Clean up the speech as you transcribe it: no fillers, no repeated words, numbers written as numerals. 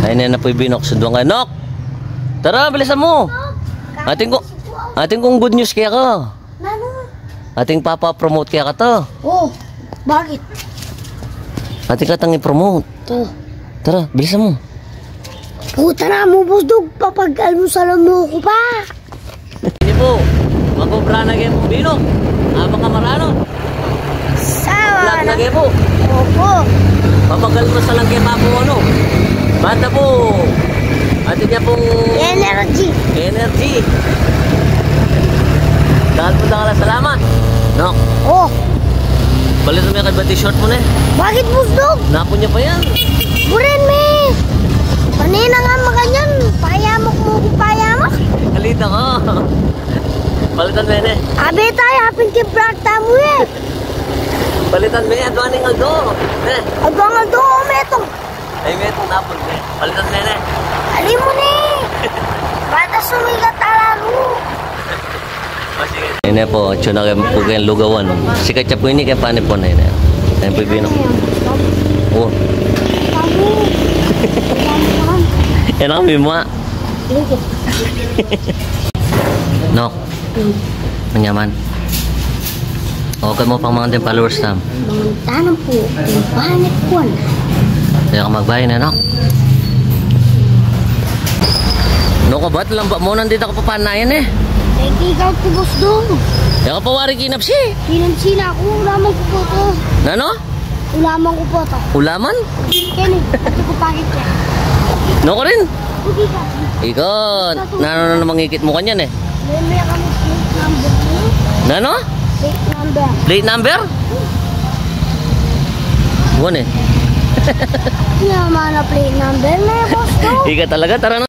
Ayun na po binok. Sunduan ka. Nok! Tara, bilisan mo. Ating kong good news kaya ka. Ating papa-promote kaya ka to. Oh, bakit? Ating katang i-promote. Tara, bilisan mo. Puta na mo, busdog. Papag-almusalan mo ko pa. Hindi po. Magkubra na kayo po binok. Abang kamarano. Sawa Vlog na na. kayo po. Opo. Papagalmusalan kayo pa po ano. Bata po. Ating niya pong energy. Dahil po na salamat. Nok. Oh, Balit mo yung kay t-shirt mo na eh. bakit busdog? Napo niya pa yan. Buren me. Kanina nga maganyan. Payamok mo ko payamok. Kalita ka. Palitan mo yan eh. Abi tayo, hapin kibrata mo eh. Palitan mo yan. Doon yung aldo. Eh. Agwangal doon, metong. Ay, may itong napon eh. Palitan mo yan eh. Ali mo ni. Bata sumigat alaro. Ini po, tuna kayo po kayong lugawan. Sikat siya po ini kaya paano po na yun. Ayan po yung binok. Oh. Yan ang mima. Nok. Manyaman. Okay mo pang mga din followers tam. Mga tanong po, yung panik po na. Kaya ka magbahay na, Nok. Nok, ba't lang ba mo nandito ka pa panayan eh? Ikaw ko busdog. Kaya ka pa wari kinap siya eh. Sina ako, ulaman ko po to. Nano? Ulaman ko po to. Ulaman? Kenny, ito ko pakit yan. Nok rin? Hindi ka. Ikaw, nano na mangikit mo kanyan eh. May kami plate number mo. Nano? Plate number. Plate number? Buwan eh. Hindi naman na plate number na busdog. Ika talaga, tara na.